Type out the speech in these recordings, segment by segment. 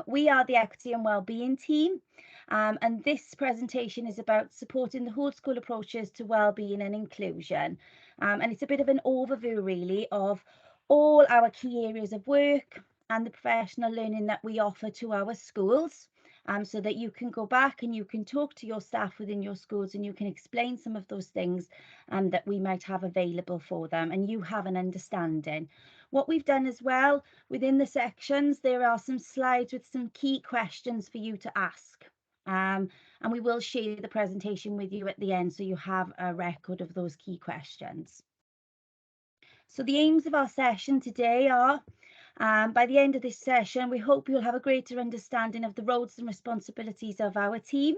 We are the Equity and Wellbeing team, and this presentation is about supporting the whole school approaches to wellbeing and inclusion. And it's a bit of an overview really of all our key areas of work and the professional learning that we offer to our schools, so that you can go back and you can talk to your staff within your schools and you can explain some of those things that we might have available for them, and you have an understanding. What we've done as well, within the sections, there are some slides with some key questions for you to ask. And we will share the presentation with you at the end so you have a record of those key questions. So the aims of our session today are, by the end of this session, we hope you'll have a greater understanding of the roles and responsibilities of our team.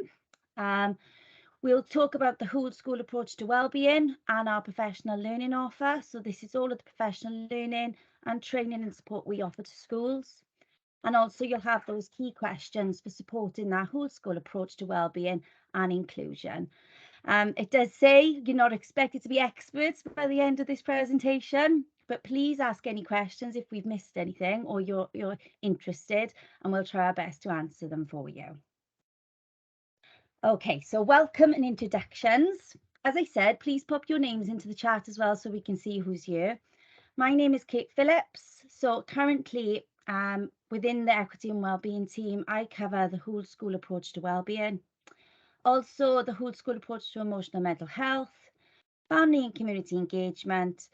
We'll talk about the whole school approach to wellbeing and our professional learning offer. So this is all of the professional learning and training and support we offer to schools. And also you'll have those key questions for supporting that whole school approach to wellbeing and inclusion. It does say you're not expected to be experts by the end of this presentation, but please ask any questions if we've missed anything or you're interested, and we'll try our best to answer them for you. Okay, so welcome and introductions. As I said, please pop your names into the chat as well so we can see who's here. My name is Kate Phillips. So currently within the Equity and Wellbeing team, I cover the whole school approach to wellbeing. Also the whole school approach to emotional and mental health, family and community engagement.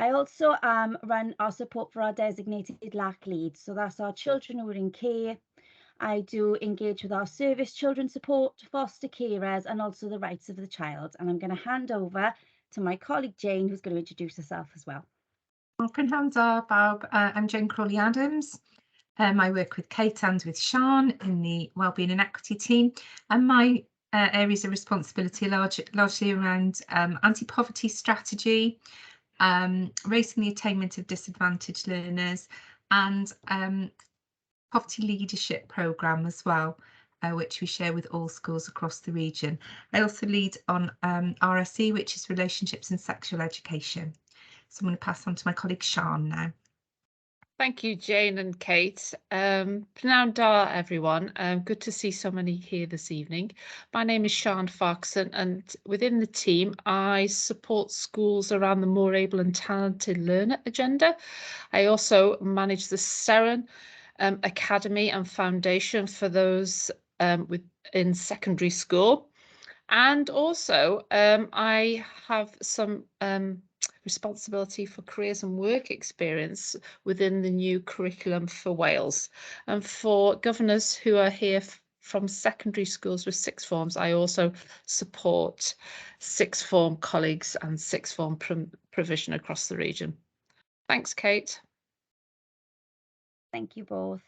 I also run our support for our designated LAC leads. So that's our children who are in care. I do engage with our service children support, foster carers, and also the rights of the child. And I'm going to hand over to my colleague Jane, who's going to introduce herself as well. Bob. I'm Jane Crawley-Adams. I work with Kate and with Sian in the Wellbeing and Equity team, and my areas of responsibility are largely around anti-poverty strategy, raising the attainment of disadvantaged learners, and poverty leadership programme as well, which we share with all schools across the region. I also lead on RSE, which is Relationships and Sexual Education. So I'm going to pass on to my colleague Sian now. Thank you, Jane and Kate. Pnawn da, everyone. Good to see so many here this evening. My name is Sian Farquharson, and within the team, I support schools around the More Able and Talented Learner agenda. I also manage the Seren Academy and Foundation for those in secondary school. And also, I have some responsibility for careers and work experience within the new curriculum for Wales. And for governors who are here from secondary schools with sixth forms, I also support sixth form colleagues and sixth form provision across the region. Thanks, Kate. Thank you both.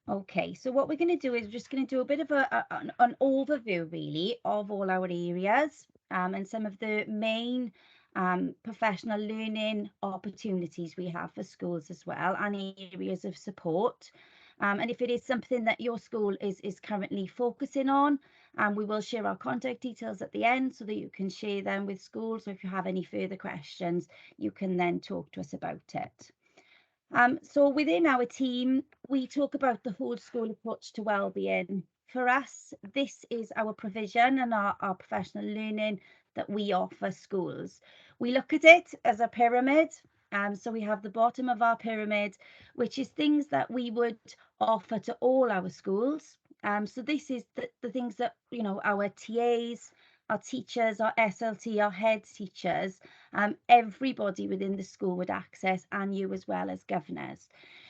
Okay, so what we're going to do is just going to do a bit of an overview really of all our areas and some of the main professional learning opportunities we have for schools as well, and areas of support. And if it is something that your school is currently focusing on, we will share our contact details at the end so that you can share them with schools. So if you have any further questions, you can then talk to us about it. So within our team, we talk about the whole school approach to wellbeing. For us, this is our provision and our professional learning that we offer schools. We look at it as a pyramid. So we have the bottom of our pyramid, which is things that we would offer to all our schools. So this is the things that, you know, our TAs, our teachers, our SLT, our head teachers, everybody within the school would access, and you as well as governors.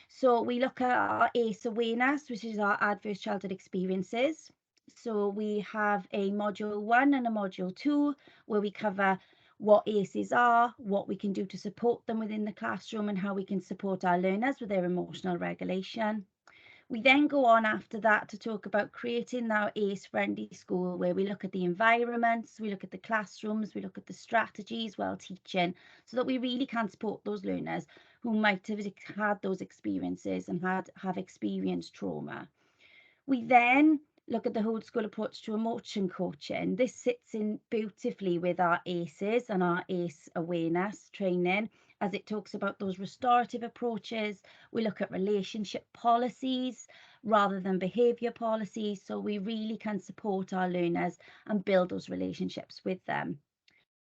So we look at our ACE awareness, which is our adverse childhood experiences. So we have a module 1 and a module 2 where we cover what ACEs are, what we can do to support them within the classroom, and how we can support our learners with their emotional regulation. We then go on after that to talk about creating our ACE-friendly school, where we look at the environments, we look at the classrooms, we look at the strategies while teaching, so that we really can support those learners who might have had those experiences and have experienced trauma. We then look at the whole school approach to emotion coaching. This sits in beautifully with our ACEs and our ACE awareness training, as it talks about those restorative approaches. We look at relationship policies, rather than behaviour policies, so we really can support our learners and build those relationships with them.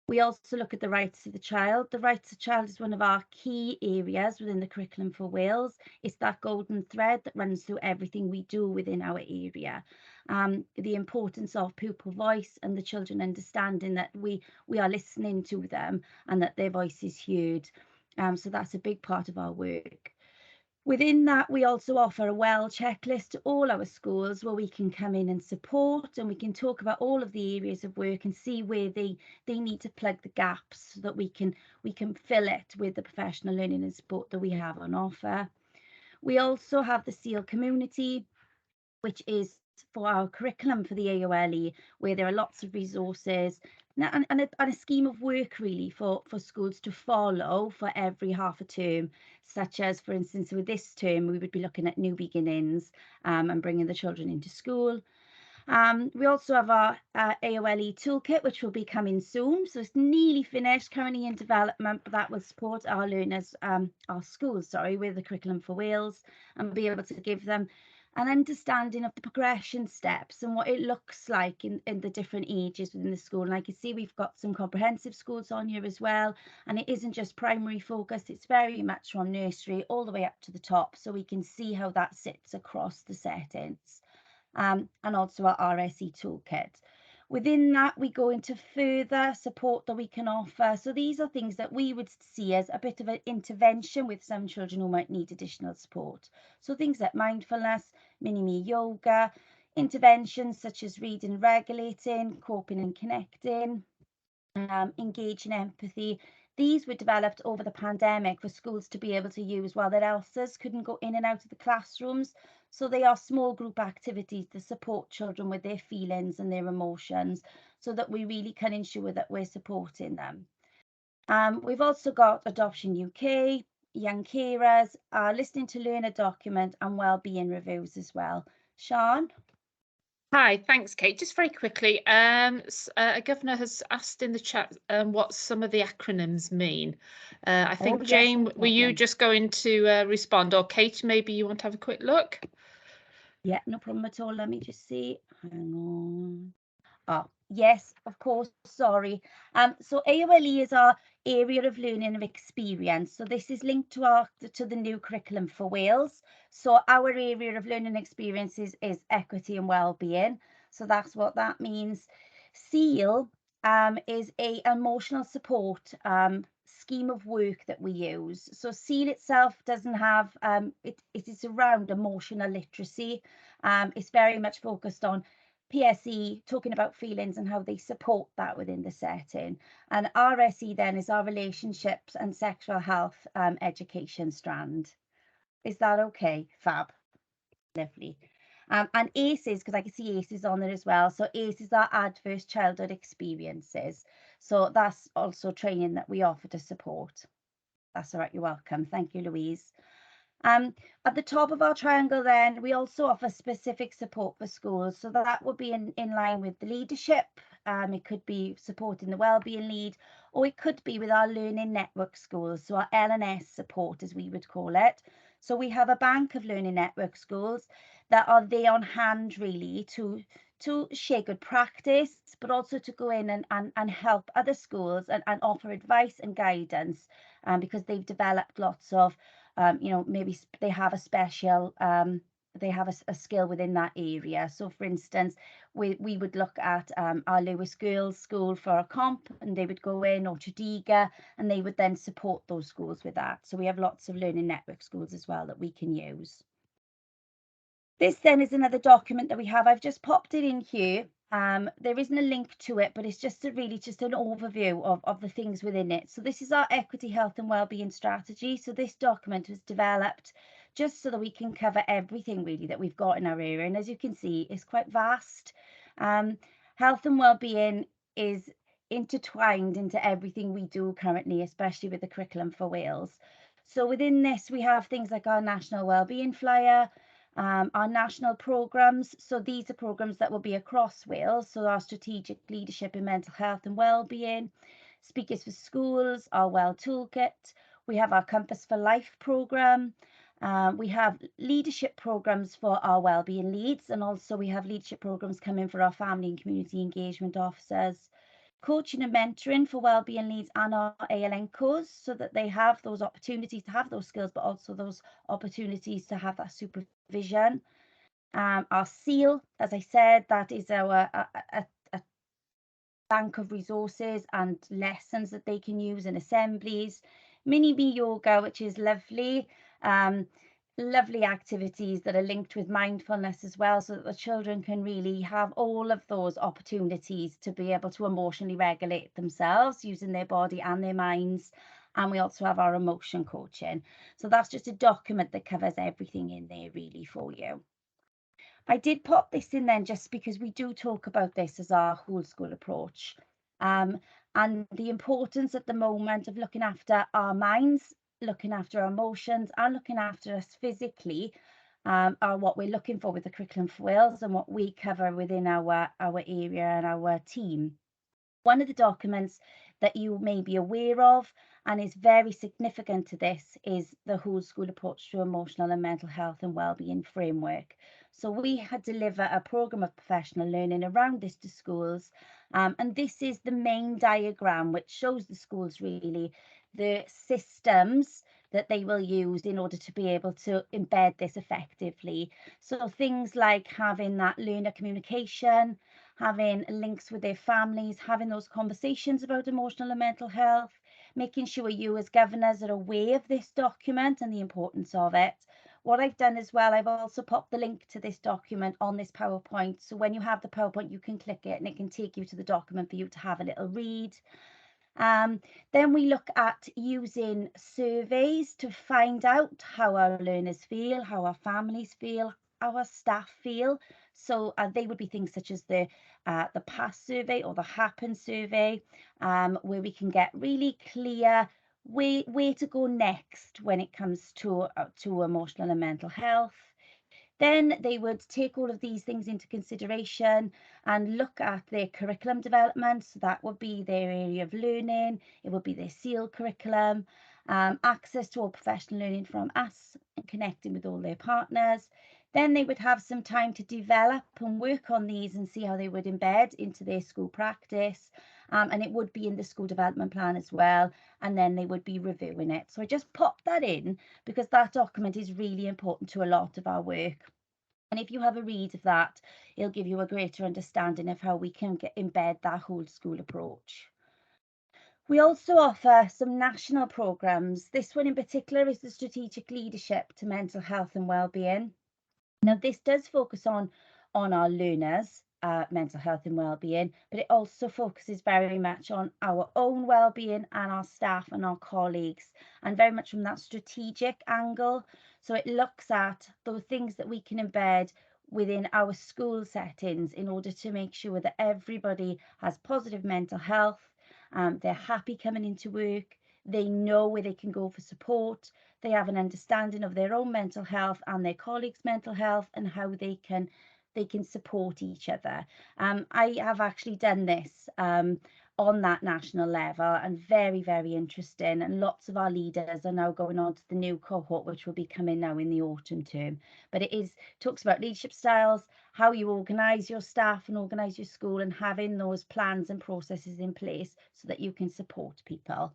We also look at the rights of the child. The rights of the child is one of our key areas within the curriculum for Wales. It's that golden thread that runs through everything we do within our area. The importance of pupil voice and the children understanding that we are listening to them and that their voice is heard. So that's a big part of our work. Within that, we also offer a well checklist to all our schools where we can come in and support, and we can talk about all of the areas of work and see where they need to plug the gaps so that we can fill it with the professional learning and support that we have on offer. We also have the SEAL community, which is for our curriculum for the AOLE, where there are lots of resources and a scheme of work really for schools to follow for every half a term, such as, for instance, with this term, we would be looking at new beginnings and bringing the children into school. We also have our AOLE toolkit, which will be coming soon. So it's nearly finished, currently in development, but that will support our learners, our schools, sorry, with the curriculum for Wales, and be able to give them an understanding of the progression steps and what it looks like in the different ages within the school. And I can see we've got some comprehensive schools on here as well. And it isn't just primary focused, it's very much from nursery all the way up to the top. So we can see how that sits across the settings. And also our RSE toolkit. Within that, we go into further support that we can offer. So these are things that we would see as a bit of an intervention with some children who might need additional support. So things like mindfulness, mini-me yoga, interventions such as reading and regulating, coping and connecting, engaging empathy. These were developed over the pandemic for schools to be able to use while their ELSAs couldn't go in and out of the classrooms. So they are small group activities to support children with their feelings and their emotions so that we really can ensure that we're supporting them. We've also got Adoption UK, Young Carers, our Listening to Learner document and wellbeing reviews as well. Sian? Hi, thanks, Kate. Just very quickly, a governor has asked in the chat what some of the acronyms mean. I think, yes, Jane, no were you problem. just going to respond, or Kate, maybe you want to have a quick look? Yeah, no problem at all. Let me just see. Hang on. Oh, yes, of course, sorry. So AOLE is our area of learning and experience. So this is linked to the new curriculum for Wales. So our area of learning and experiences is equity and wellbeing. So that's what that means. SEAL is a emotional support scheme of work that we use. So SEAL itself doesn't have, it is around emotional literacy. It's very much focused on PSE, talking about feelings and how they support that within the setting. And RSE then is our relationships and sexual health education strand. Is that okay? Fab. Lovely. And ACEs, because I can see ACEs on there as well. So ACEs are adverse childhood experiences. So that's also training that we offer to support. That's all right, you're welcome. Thank you, Louise. At the top of our triangle then, we also offer specific support for schools. So that would be in line with the leadership. It could be supporting the wellbeing lead, or it could be with our learning network schools. So our LNS support, as we would call it. So we have a bank of learning network schools that are there on hand really to share good practice, but also to go in and help other schools and offer advice and guidance because they've developed lots of you know, maybe they have a special, they have a skill within that area. So for instance, we would look at our Lewis Girls School for a comp, and they would go in, or Tredegar, and they would then support those schools with that. So we have lots of learning network schools as well that we can use. This then is another document that we have. I've just popped it in here. There isn't a link to it, but it's just really just an overview of the things within it. So this is our equity, health and wellbeing strategy. So this document was developed just so that we can cover everything really that we've got in our area. And as you can see, it's quite vast. Health and wellbeing is intertwined into everything we do currently, especially with the curriculum for Wales. So within this, we have things like our national wellbeing flyer, our national programmes. So these are programmes that will be across Wales. So our strategic leadership in mental health and wellbeing, speakers for schools, our well toolkit. We have our Compass for Life programme. We have leadership programs for our wellbeing leads, and also we have leadership programs coming for our family and community engagement officers. Coaching and mentoring for wellbeing leads and our ALN co's, so that they have those opportunities to have those skills, but also those opportunities to have that supervision. Our SEAL, as I said, that is our a bank of resources and lessons that they can use in assemblies. Mini Me Yoga, which is lovely. Lovely activities that are linked with mindfulness as well, so that the children can really have all of those opportunities to be able to emotionally regulate themselves using their body and their minds. And we also have our emotion coaching. So that's just a document that covers everything in there really for you. I did pop this in then just because we do talk about this as our whole school approach, and the importance at the moment of looking after our minds, looking after our emotions, and looking after us physically, are what we're looking for with the curriculum for Wales and what we cover within our area and our team. One of the documents that you may be aware of and is very significant to this is the whole school approach to emotional and mental health and wellbeing framework. So we had deliver a programme of professional learning around this to schools, and this is the main diagram which shows the schools really the systems that they will use in order to be able to embed this effectively. So things like having that learner communication, having links with their families, having those conversations about emotional and mental health, making sure you as governors are aware of this document and the importance of it. What I've done as well, I've also popped the link to this document on this PowerPoint. So when you have the PowerPoint, you can click it and it can take you to the document for you to have a little read. Then we look at using surveys to find out how our learners feel, how our families feel, how our staff feel. So they would be things such as the PASS survey or the HAPPEN survey, where we can get really clear where to go next when it comes to emotional and mental health. Then they would take all of these things into consideration and look at their curriculum development. So that would be their area of learning, it would be their SEAL curriculum, access to all professional learning from us and connecting with all their partners. Then they would have some time to develop and work on these and see how they would embed into their school practice. And it would be in the school development plan as well. And then they would be reviewing it. So I just popped that in because that document is really important to a lot of our work. And if you have a read of that, it'll give you a greater understanding of how we can embed that whole school approach. We also offer some national programmes. This one in particular is the Strategic Leadership to Mental Health and Wellbeing. Now, this does focus on our learners' mental health and well-being, but it also focuses very much on our own well-being and our staff and our colleagues, and very much from that strategic angle. So it looks at those things that we can embed within our school settings in order to make sure that everybody has positive mental health, they're happy coming into work, they know where they can go for support, they have an understanding of their own mental health and their colleagues' mental health and how they can support each other. I have actually done this on that national level, and very, very interesting. And lots of our leaders are now going on to the new cohort, which will be coming now in the autumn term. But it talks about leadership styles, how you organise your staff and organise your school, and having those plans and processes in place so that you can support people.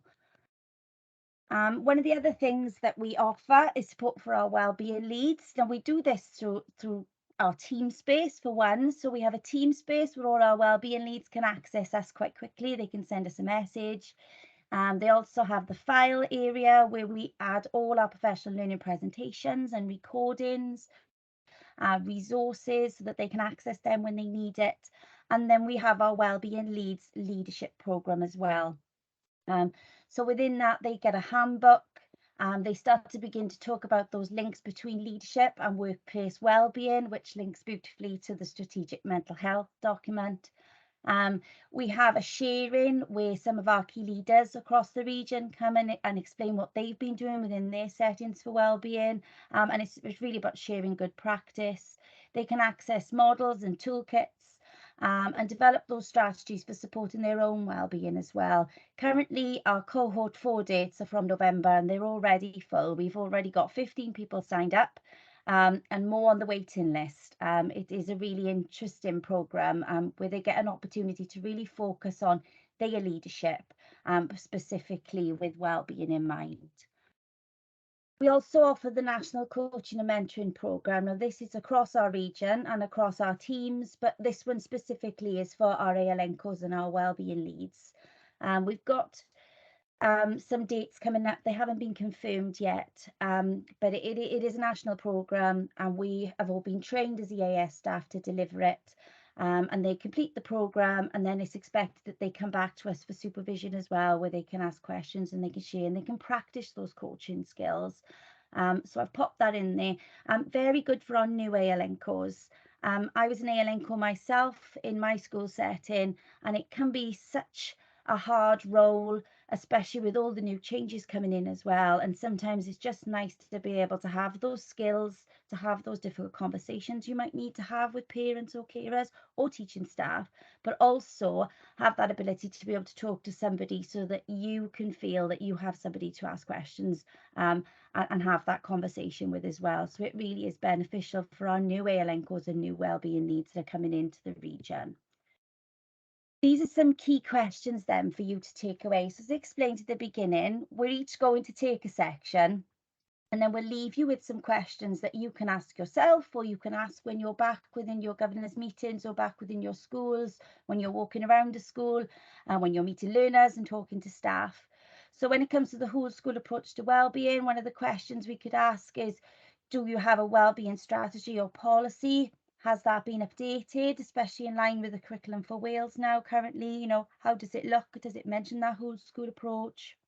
One of the other things that we offer is support for our wellbeing leads. Now we do this through our team space for one. So we have a team space where all our wellbeing leads can access us quite quickly. They can send us a message. They also have the file area where we add all our professional learning presentations and recordings, resources so that they can access them when they need it. And then we have our wellbeing leads leadership program as well. So within that, they get a handbook. They start to begin to talk about those links between leadership and workplace wellbeing, which links beautifully to the strategic mental health document. We have a sharing where some of our key leaders across the region come in and explain what they've been doing within their settings for wellbeing. And it's really about sharing good practice. They can access models and toolkits. and develop those strategies for supporting their own wellbeing as well. Currently, our cohort 4 dates are from November and they're already full. We've already got 15 people signed up. And more on the waiting list. It is a really interesting programme where they get an opportunity to really focus on their leadership, specifically with wellbeing in mind. We also offer the National Coaching and Mentoring Programme. Now, this is across our region and across our teams, but this one specifically is for our ALNCOs and our wellbeing leads. We've got some dates coming up. They haven't been confirmed yet, but it is a national programme and we have all been trained as EAS staff to deliver it. And they complete the programme and then it's expected that they come back to us for supervision as well, where they can ask questions and they can share and they can practice those coaching skills. So I've popped that in there. Very good for our new ALNCOs. I was an ALNCO myself in my school setting, and it can be such a hard role, especially with all the new changes coming in as well. And sometimes it's just nice to be able to have those skills, to have those difficult conversations you might need to have with parents or carers or teaching staff, but also have that ability to be able to talk to somebody so that you can feel that you have somebody to ask questions and have that conversation with as well. So it really is beneficial for our new ALNCOs and new wellbeing needs that are coming into the region. These are some key questions then for you to take away. So as I explained at the beginning, we're each going to take a section and then we'll leave you with some questions that you can ask yourself or you can ask when you're back within your governance meetings or back within your schools, when you're walking around the school and when you're meeting learners and talking to staff. So when it comes to the whole school approach to wellbeing, one of the questions we could ask is, do you have a wellbeing strategy or policy? Has that been updated, especially in line with the curriculum for Wales now currently? You know, how does it look? Does it mention that whole school approach?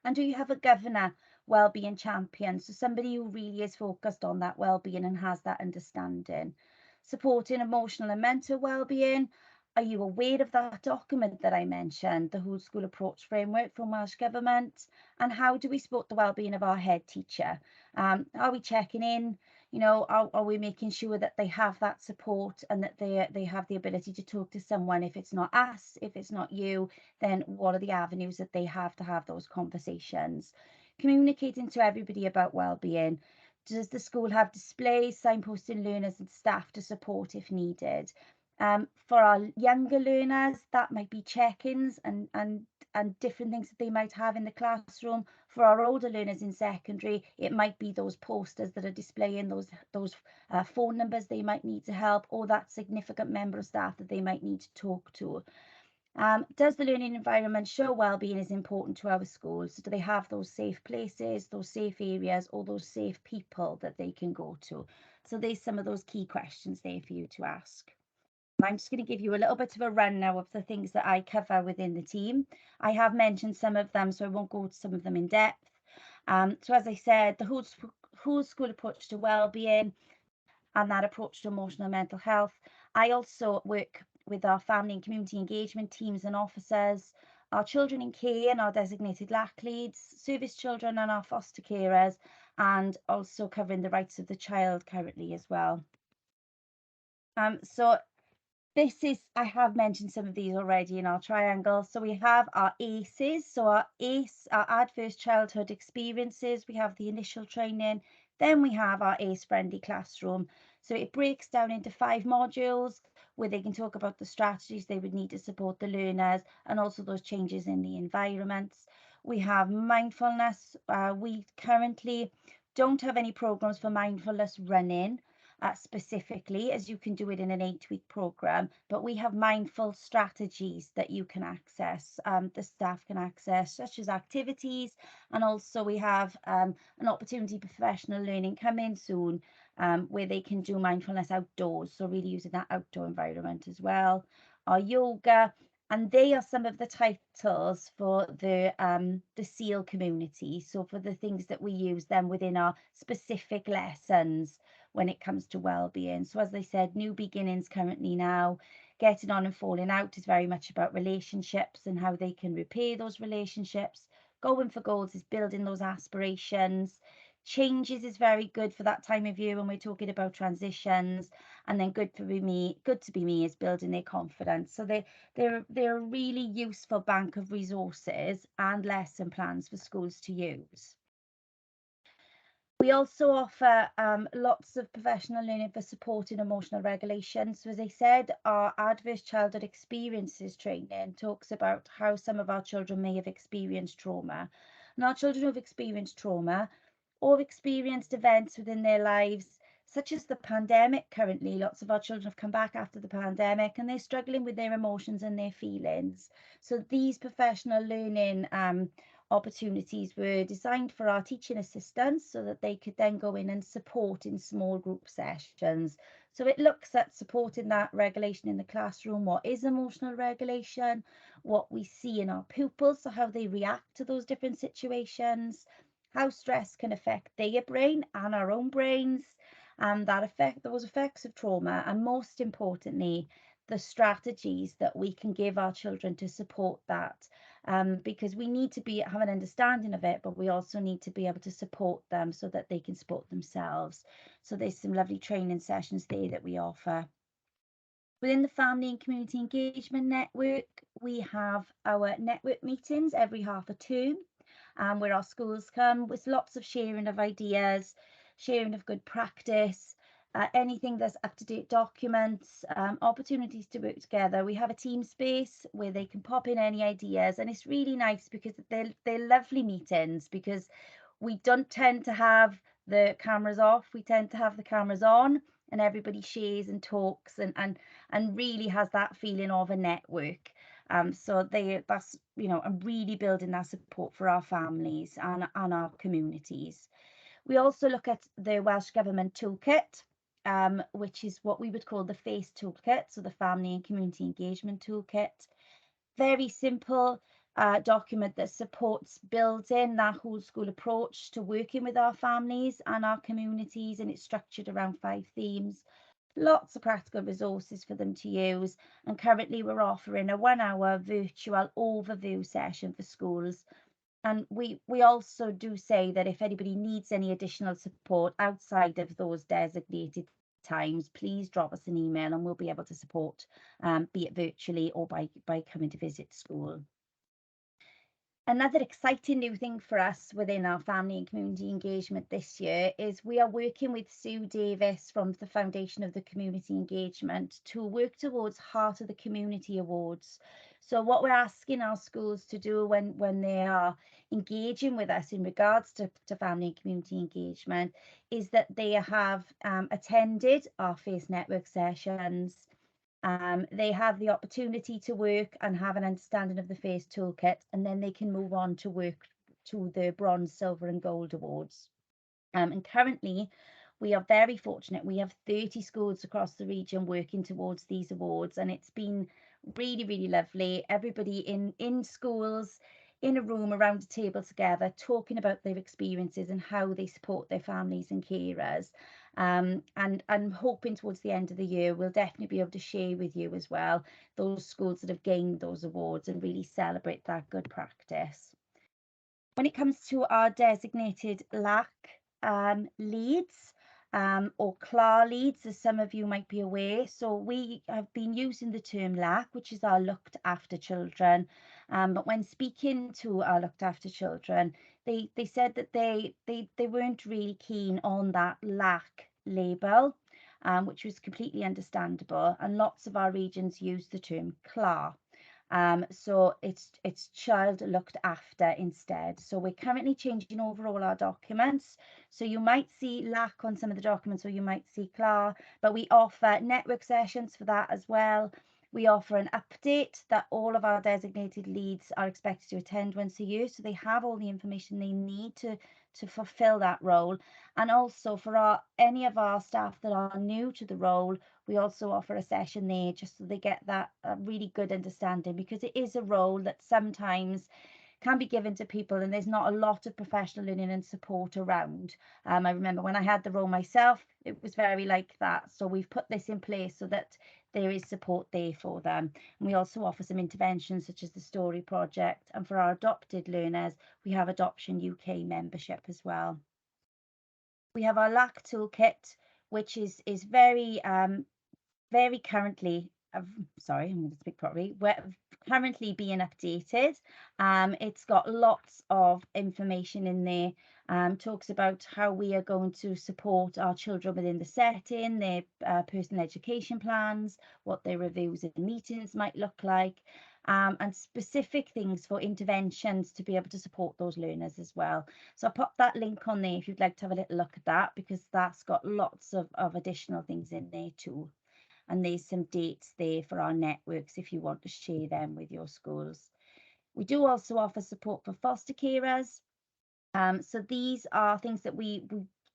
And do you have a governor wellbeing champion? So somebody who really is focused on that wellbeing and has that understanding. Supporting emotional and mental wellbeing. Are you aware of that document that I mentioned, the whole school approach framework from Welsh Government? And how do we support the wellbeing of our head teacher? Are we checking in? You know, are we making sure that they have that support and that they have the ability to talk to someone? If it's not us, if it's not you, then what are the avenues that they have to have those conversations? Communicating to everybody about wellbeing. Does the school have displays, signposting learners and staff to support if needed? For our younger learners, that might be check-ins and different things that they might have in the classroom. For our older learners in secondary, it might be those posters that are displaying those phone numbers they might need to help, or that significant member of staff that they might need to talk to. Does the learning environment show wellbeing is important to our schools? So do they have those safe places, those safe areas, or those safe people that they can go to? So there's some of those key questions there for you to ask. I'm just going to give you a little bit of a run now of the things that I cover within the team. I have mentioned some of them, so I won't go to some of them in depth. So as I said, the whole school approach to wellbeing and that approach to emotional and mental health. I also work with our family and community engagement teams and officers, our children in care and our designated LAC leads, service children and our foster carers, and also covering the rights of the child currently as well. So this is, I have mentioned some of these already in our triangle. So we have our ACEs, so our ACE, our adverse childhood experiences, we have the initial training, then we have our ACE friendly classroom. So it breaks down into 5 modules where they can talk about the strategies they would need to support the learners and also those changes in the environments. We have mindfulness. We currently don't have any programs for mindfulness running. Specifically, as you can do it in an 8-week program, but we have mindful strategies that you can access, the staff can access, such as activities, and also we have an opportunity for professional learning coming soon, where they can do mindfulness outdoors, so really using that outdoor environment as well. Our yoga, and they are some of the titles for the SEAL community, so for the things that we use them within our specific lessons when it comes to well-being. So as I said, new beginnings currently now. Getting on and falling out is very much about relationships and how they can repair those relationships. Going for goals is building those aspirations. Changes is very good for that time of year when we're talking about transitions, and then good to be me is building their confidence. So they're a really useful bank of resources and lesson plans for schools to use. We also offer lots of professional learning for support in emotional regulation. So as I said, our adverse childhood experiences training talks about how some of our children may have experienced trauma. And our children who have experienced trauma or experienced events within their lives, such as the pandemic currently, lots of our children have come back after the pandemic and they're struggling with their emotions and their feelings. So these professional learning opportunities were designed for our teaching assistants so that they could then go in and support in small group sessions. So it looks at supporting that regulation in the classroom. What is emotional regulation? What we see in our pupils, so how they react to those different situations, how stress can affect their brain and our own brains, and those effects of trauma, and most importantly, the strategies that we can give our children to support that, because we need to have an understanding of it, but we also need to be able to support them so that they can support themselves. So there's some lovely training sessions there that we offer. Within the Family and Community Engagement Network, we have our network meetings every half a term, where our schools come with lots of sharing of ideas, sharing of good practice, anything that's up-to-date documents, opportunities to work together. We have a team space where they can pop in any ideas, and it's really nice because they're lovely meetings, because we don't tend to have the cameras off, we tend to have the cameras on, and everybody shares and talks and really has that feeling of a network. So that's, you know, I'm really building that support for our families and our communities. We also look at the Welsh Government Toolkit, which is what we would call the FACE Toolkit, so the Family and Community Engagement Toolkit. Very simple document that supports building that whole school approach to working with our families and our communities, and it's structured around 5 themes. Lots of practical resources for them to use, and currently we're offering a 1-hour virtual overview session for schools. And we also do say that if anybody needs any additional support outside of those designated times, please drop us an email and we'll be able to support, be it virtually or by coming to visit school. Another exciting new thing for us within our family and community engagement this year is we are working with Sue Davis from the Foundation of the Community Engagement to work towards Heart of the Community Awards. So what we're asking our schools to do when they are engaging with us in regards to family and community engagement is that they have attended our FACE network sessions. They have the opportunity to work and have an understanding of the FACE toolkit, and then they can move on to work to the bronze, silver and gold awards. And currently we are very fortunate. We have 30 schools across the region working towards these awards, and it's been really, really lovely. Everybody in schools, in a room around a table together, talking about their experiences and how they support their families and carers. And I'm hoping towards the end of the year, we'll definitely be able to share with you as well those schools that have gained those awards and really celebrate that good practice. When it comes to our designated LAC leads, or CLAR leads, as some of you might be aware. So we have been using the term LAC, which is our looked after children. But when speaking to our looked after children, they said that they weren't really keen on that LAC label, which was completely understandable. And lots of our regions use the term CLAR. So it's child looked after instead. So we're currently changing over all our documents. So you might see LAC on some of the documents, or you might see CLAR, but we offer network sessions for that as well. We offer an update that all of our designated leads are expected to attend once a year, so they have all the information they need to fulfill that role. And also for any of our staff that are new to the role, we also offer a session there just so they get that really good understanding, because it is a role that sometimes can be given to people and there's not a lot of professional learning and support around. I remember when I had the role myself, it was very like that. So we've put this in place so that there is support there for them. And we also offer some interventions such as the Story Project. And for our adopted learners, we have Adoption UK membership as well. We have our LAC toolkit, which is very very currently, sorry, I'm going to speak properly, we're currently being updated. It's got lots of information in there, talks about how we are going to support our children within the setting, their personal education plans, what their reviews and meetings might look like, and specific things for interventions to be able to support those learners as well. So I'll pop that link on there if you'd like to have a little look at that, because that's got lots of additional things in there too. And there's some dates there for our networks if you want to share them with your schools. We do also offer support for foster carers. So these are things that we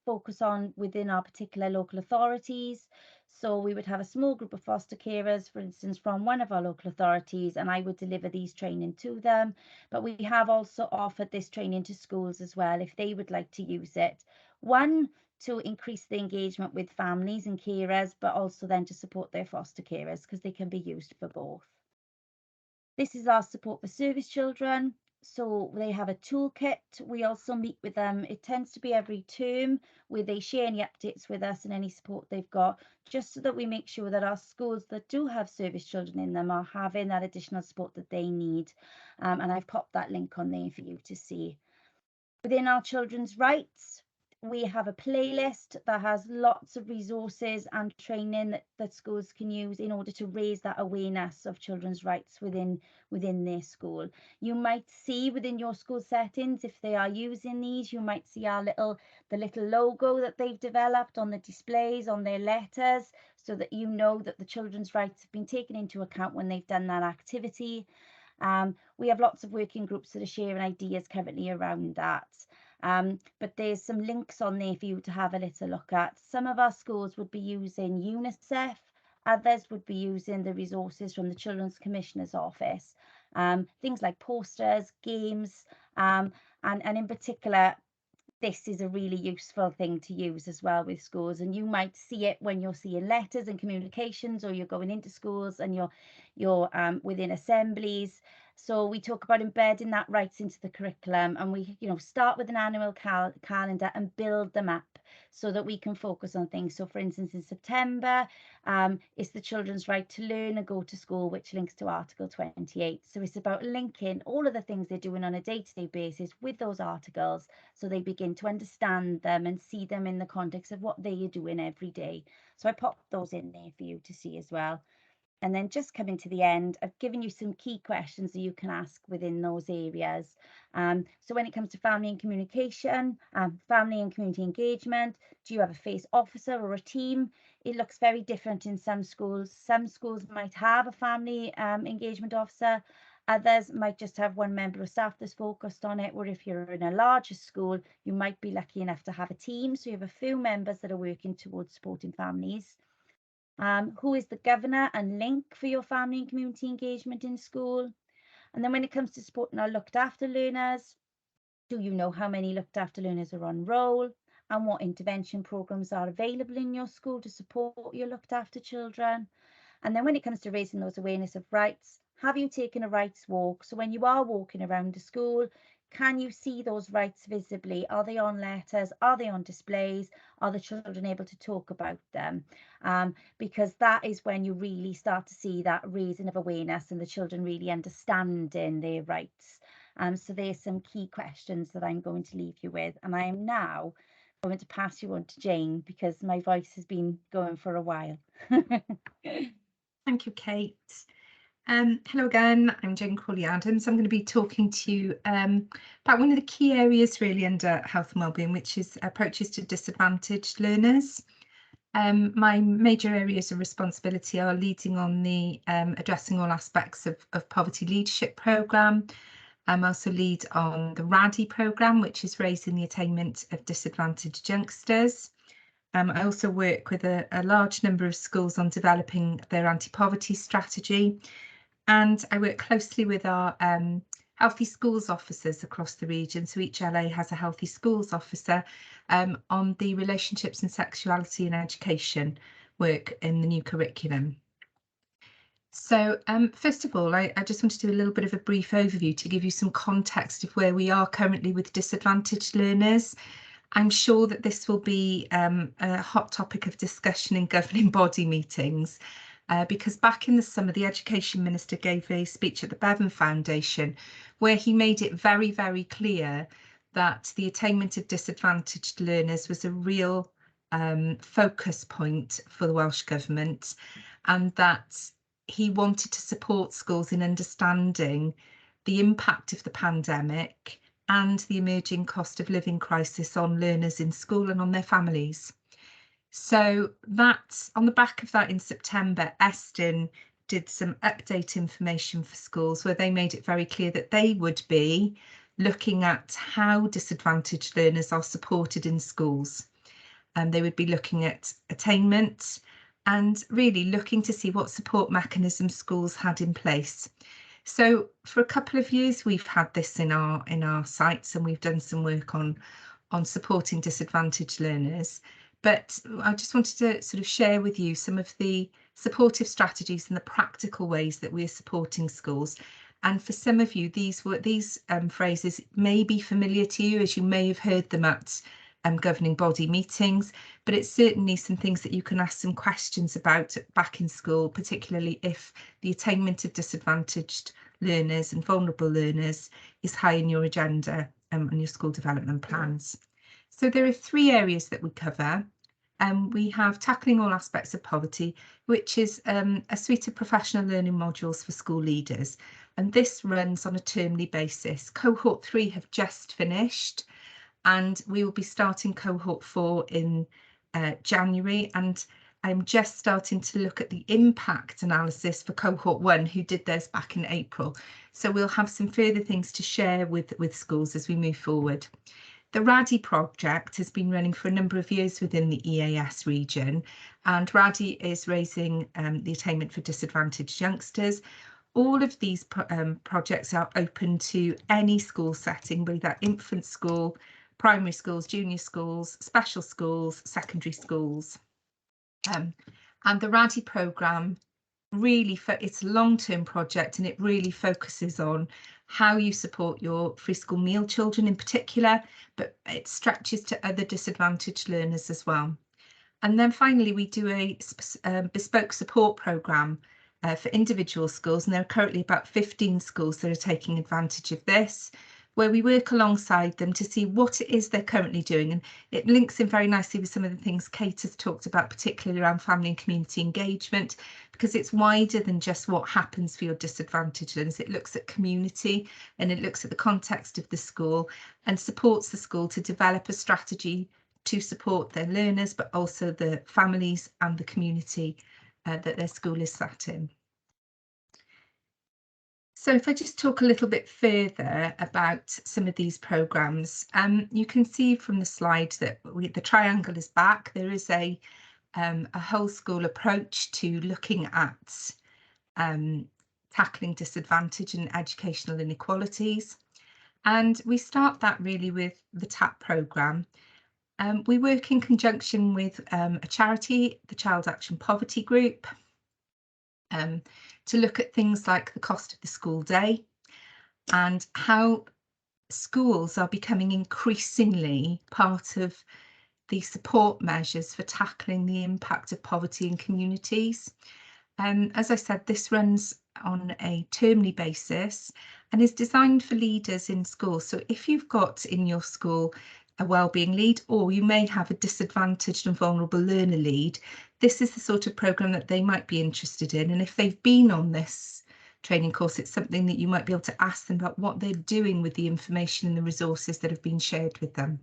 focus on within our particular local authorities. So we would have a small group of foster carers, for instance, from one of our local authorities, and I would deliver these training to them. But we have also offered this training to schools as well, if they would like to use it. One, to increase the engagement with families and carers, but also then to support their foster carers, because they can be used for both. This is our support for service children. So they have a toolkit. We also meet with them. It tends to be every term where they share any updates with us and any support they've got, just so that we make sure that our schools that do have service children in them are having that additional support that they need. And I've popped that link on there for you to see. Within our children's rights, we have a playlist that has lots of resources and training that schools can use in order to raise that awareness of children's rights within their school. You might see within your school settings, if they are using these, you might see the little logo that they've developed on the displays, on their letters, so that you know that the children's rights have been taken into account when they've done that activity. We have lots of working groups that are sharing ideas currently around that. But there's some links on there for you to have a little look at. Some of our schools would be using UNICEF, others would be using the resources from the Children's Commissioner's Office. Things like posters, games, and in particular, this is a really useful thing to use as well with schools, and you might see it when you're seeing letters and communications, or you're going into schools and you're within assemblies. So we talk about embedding that rights into the curriculum, and we start with an annual calendar and build them up so that we can focus on things. So for instance, in September, it's the children's right to learn and go to school, which links to Article 28. So it's about linking all of the things they're doing on a day-to-day basis with those articles, so they begin to understand them and see them in the context of what they are doing every day. So I popped those in there for you to see as well. And then just coming to the end, I've given you some key questions that you can ask within those areas. So when it comes to family and communication, family and community engagement, do you have a FACE officer or a team? It looks very different in some schools. Some schools might have a family engagement officer. Others might just have one member of staff that's focused on it, or if you're in a larger school, you might be lucky enough to have a team. So you have a few members that are working towards supporting families. Who is the governor and link for your family and community engagement in school? And then when it comes to supporting our looked after learners, do you know how many looked after learners are on roll, and what intervention programs are available in your school to support your looked after children? And then when it comes to raising those awareness of rights, have you taken a rights walk? So when you are walking around the school, can you see those rights visibly? Are they on letters? Are they on displays? Are the children able to talk about them? Because that is when you really start to see that raising of awareness and the children really understanding their rights. So there's some key questions that I'm going to leave you with. And I am now going to pass you on to Jane, because my voice has been going for a while. Thank you, Kate. Hello again, I'm Jane Crawley-Adams. I'm going to be talking to you about one of the key areas really under health and wellbeing, which is approaches to disadvantaged learners. My major areas of responsibility are leading on the addressing all aspects of poverty leadership programme. I also lead on the RADI programme, which is raising the attainment of disadvantaged youngsters. I also work with a large number of schools on developing their anti-poverty strategy, and I work closely with our healthy schools officers across the region. So each LA has a healthy schools officer on the relationships and sexuality and education work in the new curriculum. So first of all, I just want to do a little bit of a brief overview to give you some context of where we are currently with disadvantaged learners. I'm sure that this will be a hot topic of discussion in governing body meetings, because back in the summer, the Education Minister gave a speech at the Bevan Foundation where he made it very, very clear that the attainment of disadvantaged learners was a real focus point for the Welsh Government, and that he wanted to support schools in understanding the impact of the pandemic and the emerging cost of living crisis on learners in school and on their families. So that's on the back of that, in September, Eston did some update information for schools where they made it very clear that they would be looking at how disadvantaged learners are supported in schools. And they would be looking at attainment and really looking to see what support mechanisms schools had in place. So for a couple of years, we've had this in our sites, and we've done some work on supporting disadvantaged learners. But I just wanted to sort of share with you some of the supportive strategies and the practical ways that we're supporting schools. And for some of you, these phrases may be familiar to you, as you may have heard them at governing body meetings, but it's certainly some things that you can ask some questions about back in school, particularly if the attainment of disadvantaged learners and vulnerable learners is high in your agenda and your school development plans. So there are 3 areas that we cover. We have tackling all aspects of poverty, which is a suite of professional learning modules for school leaders, and this runs on a termly basis. Cohort 3 have just finished, and we will be starting cohort 4 in January, and I'm just starting to look at the impact analysis for cohort 1, who did theirs back in April. So we'll have some further things to share with schools as we move forward. The RADI project has been running for a number of years within the EAS region, and RADI is raising the attainment for disadvantaged youngsters. All of these projects are open to any school setting, be that infant school, primary schools, junior schools, special schools, secondary schools. And the RADI programme really, it's a long-term project, and it really focuses on how you support your free school meal children in particular, but it stretches to other disadvantaged learners as well. And then finally, we do a bespoke support programme for individual schools, and there are currently about 15 schools that are taking advantage of this, where we work alongside them to see what it is they're currently doing. And it links in very nicely with some of the things Kate has talked about, particularly around family and community engagement, because it's wider than just what happens for your disadvantaged learners. It looks at community, and it looks at the context of the school, and supports the school to develop a strategy to support their learners, but also the families and the community that their school is sat in. So if I just talk a little bit further about some of these programmes, you can see from the slide that the triangle is back. There is a whole school approach to looking at tackling disadvantage and educational inequalities. And we start that really with the TAP programme. We work in conjunction with a charity, the Child Action Poverty Group, to look at things like the cost of the school day and how schools are becoming increasingly part of the support measures for tackling the impact of poverty in communities. As I said, this runs on a termly basis and is designed for leaders in schools. So if you've got in your school a wellbeing lead, or you may have a disadvantaged and vulnerable learner lead, this is the sort of programme that they might be interested in. And if they've been on this training course, it's something that you might be able to ask them about what they're doing with the information and the resources that have been shared with them.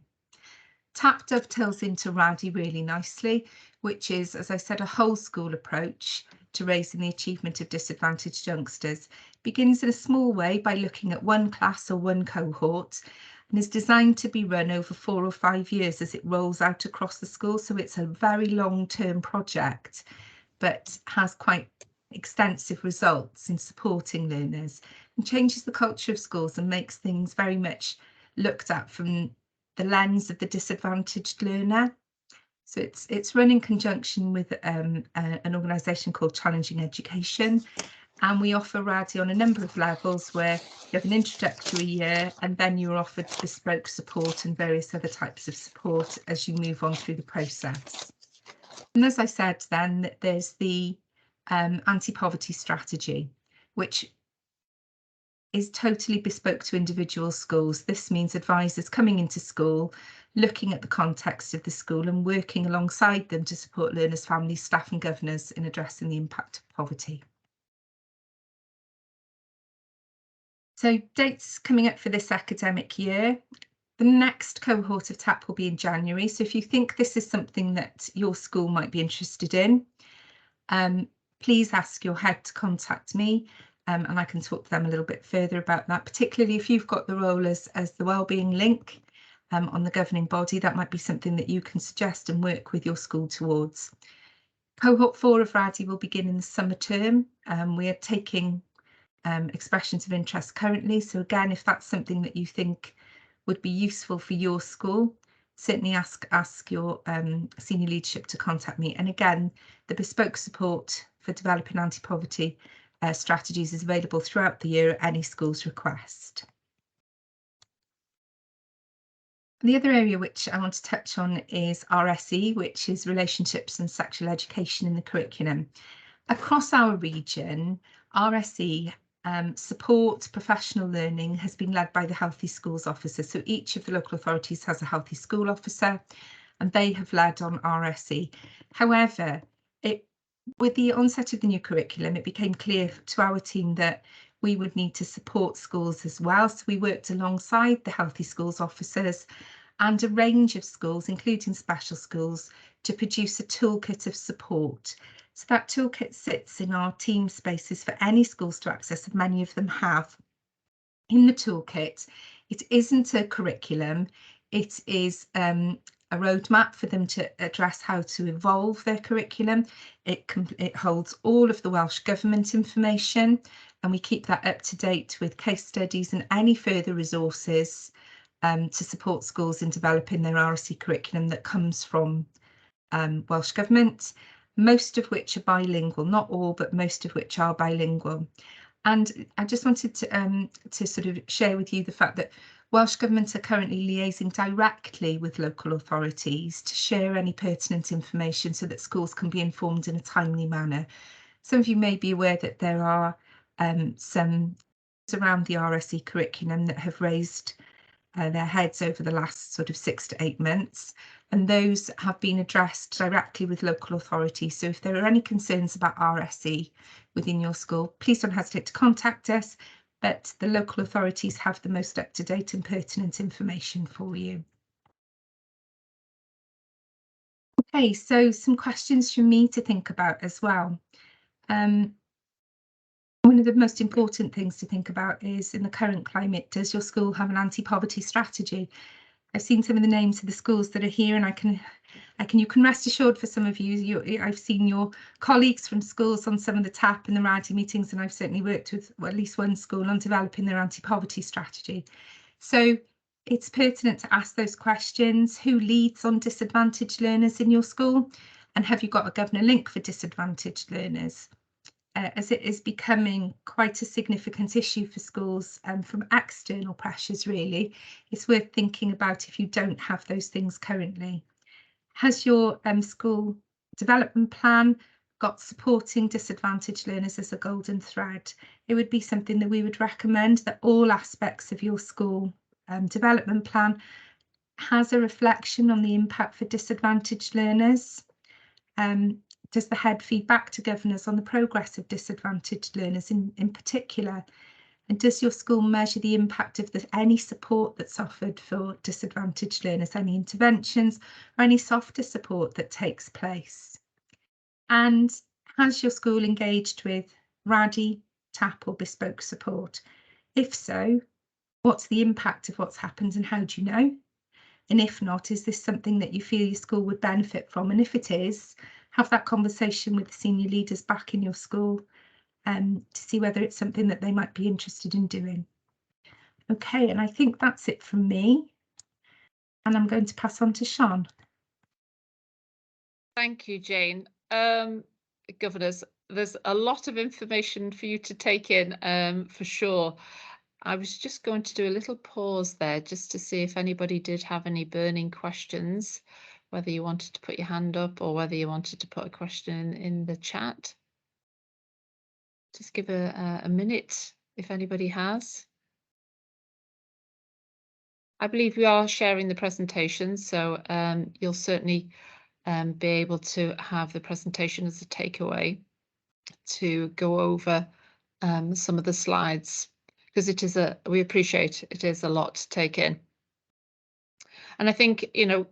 TAP dovetails into RADI really nicely, which is, as I said, a whole school approach to raising the achievement of disadvantaged youngsters. It begins in a small way by looking at one class or one cohort, and is designed to be run over 4 or 5 years as it rolls out across the school. So it's a very long-term project, but has quite extensive results in supporting learners, and changes the culture of schools and makes things very much looked at from the lens of the disadvantaged learner. So it's run in conjunction with an organisation called Challenging Education, And we offer RADI on a number of levels where you have an introductory year and then you're offered bespoke support and various other types of support as you move on through the process. And as I said then, there's the anti-poverty strategy, which is totally bespoke to individual schools. This means advisors coming into school, looking at the context of the school and working alongside them to support learners, families, staff and governors in addressing the impact of poverty. So dates coming up for this academic year. The next cohort of TAP will be in January. So if you think this is something that your school might be interested in, please ask your head to contact me and I can talk to them a little bit further about that, particularly if you've got the role as the Wellbeing link on the governing body. That might be something that you can suggest and work with your school towards. Cohort 4 of RADI will begin in the summer term. We are taking expressions of interest currently. So again, if that's something that you think would be useful for your school, certainly ask your senior leadership to contact me. And again, the bespoke support for developing anti-poverty strategies is available throughout the year at any school's request. The other area which I want to touch on is RSE, which is relationships and sexual education in the curriculum. Across our region, RSE support professional learning has been led by the Healthy Schools Officer. So each of the local authorities has a Healthy School Officer and they have led on RSE. However, with the onset of the new curriculum, it became clear to our team that we would need to support schools as well. So we worked alongside the Healthy Schools Officers and a range of schools, including special schools, to produce a toolkit of support. So that toolkit sits in our team spaces for any schools to access, and many of them have. In the toolkit, it isn't a curriculum, it is a roadmap for them to address how to evolve their curriculum. It holds all of the Welsh Government information, and we keep that up to date with case studies and any further resources to support schools in developing their RSE curriculum that comes from Welsh Government, most of which are bilingual, not all, but most of which are bilingual. And I just wanted to sort of share with you the fact that Welsh Government are currently liaising directly with local authorities to share any pertinent information so that schools can be informed in a timely manner. Some of you may be aware that there are some around the RSE curriculum that have raised their heads over the last sort of 6 to 8 months, and those have been addressed directly with local authorities. So if there are any concerns about RSE within your school, please don't hesitate to contact us, but the local authorities have the most up-to-date and pertinent information for you. Okay, so some questions from me to think about as well. One of the most important things to think about is, in the current climate, does your school have an anti-poverty strategy? I've seen some of the names of the schools that are here, and you can rest assured for some of you, I've seen your colleagues from schools on some of the TAP and the RADI meetings, and I've certainly worked with at least one school on developing their anti-poverty strategy. So it's pertinent to ask those questions. Who leads on disadvantaged learners in your school? And have you got a governor link for disadvantaged learners? As it is becoming quite a significant issue for schools from external pressures, really, it's worth thinking about if you don't have those things currently. Has your school development plan got supporting disadvantaged learners as a golden thread? It would be something that we would recommend, that all aspects of your school development plan has a reflection on the impact for disadvantaged learners. Does the head feed back to governors on the progress of disadvantaged learners in particular? And does your school measure the impact of any support that's offered for disadvantaged learners, any interventions or any softer support that takes place? And has your school engaged with RADI, TAP or bespoke support? If so, what's the impact of what's happened and how do you know? And if not, is this something that you feel your school would benefit from? And if it is, have that conversation with the senior leaders back in your school to see whether it's something that they might be interested in doing. Okay, and I think that's it from me. And I'm going to pass on to Sian. Thank you, Jane. Governors, there's a lot of information for you to take in, for sure. I was just going to do a little pause there just to see if anybody did have any burning questions, whether you wanted to put your hand up or whether you wanted to put a question in the chat. Just give a minute if anybody has. I believe we are sharing the presentation, so you'll certainly be able to have the presentation as a takeaway to go over some of the slides, because it is we appreciate it is a lot to take in. And I think, you know,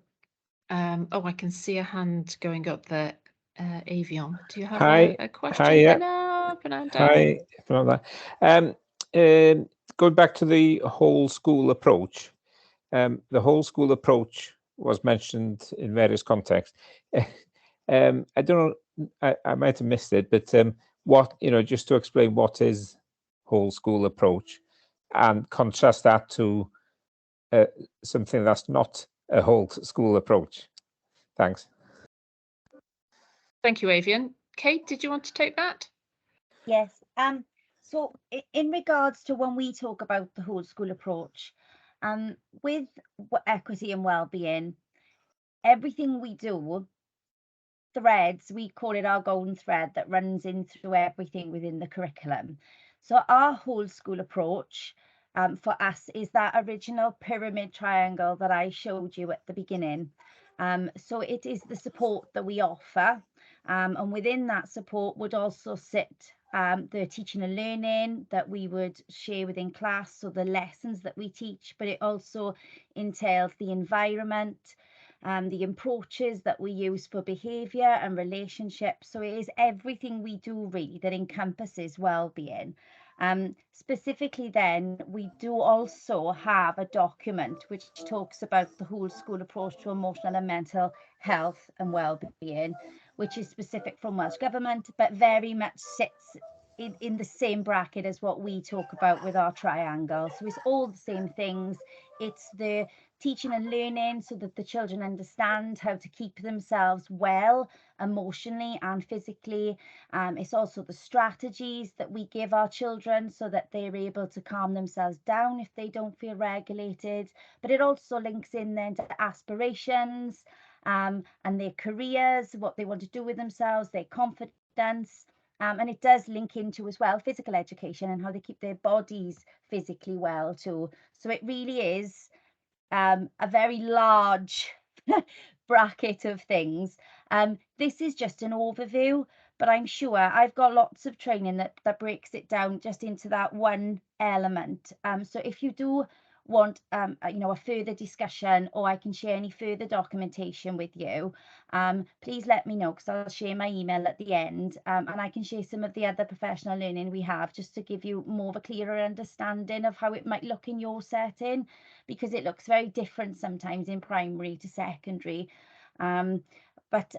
oh, I can see a hand going up there. Avion, do you have a question? Hi, yeah. Hi, going back to the whole school approach. The whole school approach was mentioned in various contexts. I don't know, I might have missed it, but what, you know, just to explain what is whole school approach and contrast that to something that's not a whole school approach. Thanks. Thank you, Avian. Kate, did you want to take that? Yes. So in regards to when we talk about the whole school approach, with equity and well-being, everything we do, threads, we call it our golden thread that runs in through everything within the curriculum. So our whole school approach for us is that original pyramid triangle that I showed you at the beginning. So it is the support that we offer, and within that support would also sit the teaching and learning that we would share within class, so the lessons that we teach, but it also entails the environment, the approaches that we use for behaviour and relationships. So it is everything we do really that encompasses well-being. Specifically then, we do also have a document which talks about the whole school approach to emotional and mental health and well-being, which is specific from Welsh Government, but very much sits in the same bracket as what we talk about with our triangle. So it's all the same things. It's the teaching and learning so that the children understand how to keep themselves well emotionally and physically. It's also the strategies that we give our children so that they're able to calm themselves down if they don't feel regulated. But it also links in then to aspirations and their careers, what they want to do with themselves, their confidence. And it does link into as well physical education and how they keep their bodies physically well too. So it really is a very large bracket of things. This is just an overview, but I'm sure I've got lots of training that breaks it down just into that one element. So if you do want you know, a further discussion, or I can share any further documentation with you, please let me know, because I'll share my email at the end, and I can share some of the other professional learning we have just to give you more of a clearer understanding of how it might look in your setting, because it looks very different sometimes in primary to secondary. But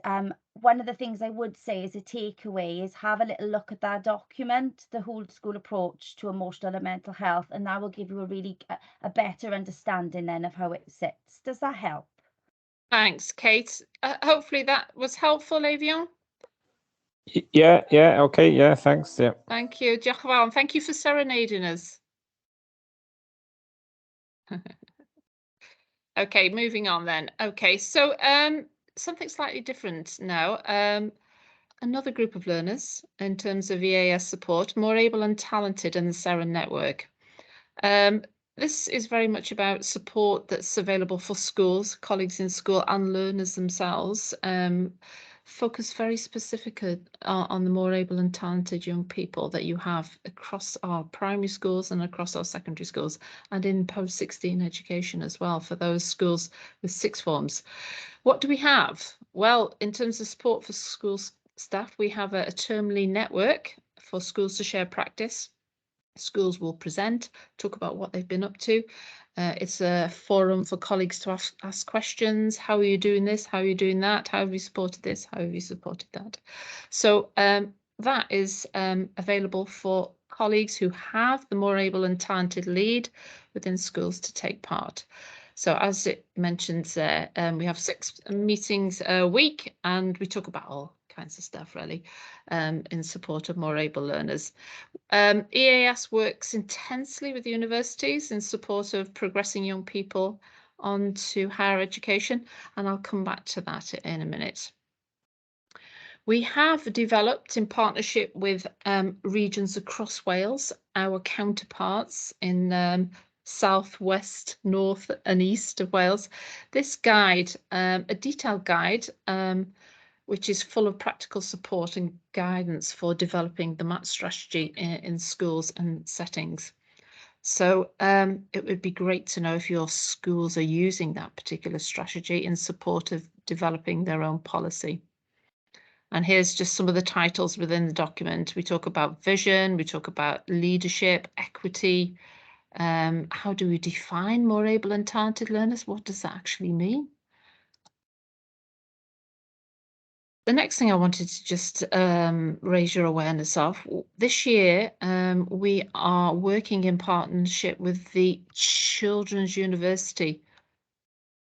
one of the things I would say as a takeaway is have a little look at that document, the whole school approach to emotional and mental health, and that will give you a really a better understanding then of how it sits. Does that help? Thanks, Kate. Hopefully that was helpful, Avion. Yeah, okay, yeah, thanks. Yeah. Thank you, diolch yn fawr, and thank you for serenading us. Okay, moving on then. Okay, so something slightly different now. Another group of learners in terms of EAS support, more able and talented in the SEREN network. This is very much about support that's available for schools, colleagues in school and learners themselves. Focus very specifically on the more able and talented young people that you have across our primary schools and across our secondary schools, and in post-16 education as well for those schools with sixth forms. What do we have? Well, in terms of support for school staff, we have a termly network for schools to share practice. Schools will present, talk about what they've been up to. It's a forum for colleagues to ask questions. How are you doing this? How are you doing that? How have you supported this? How have you supported that? So that is available for colleagues who have the more able and talented lead within schools to take part. So as it mentions there, we have 6 meetings a week, and we talk about all kinds of stuff, really, in support of more able learners. EAS works intensely with universities in support of progressing young people onto higher education, and I'll come back to that in a minute. We have developed, in partnership with regions across Wales, our counterparts in south, west, north and east of Wales, this guide, a detailed guide, which is full of practical support and guidance for developing the MAT strategy in schools and settings. So it would be great to know if your schools are using that particular strategy in support of developing their own policy. And here's just some of the titles within the document. We talk about vision, we talk about leadership, equity. How do we define more able and talented learners? What does that actually mean? The next thing I wanted to just raise your awareness of, this year we are working in partnership with the Children's University.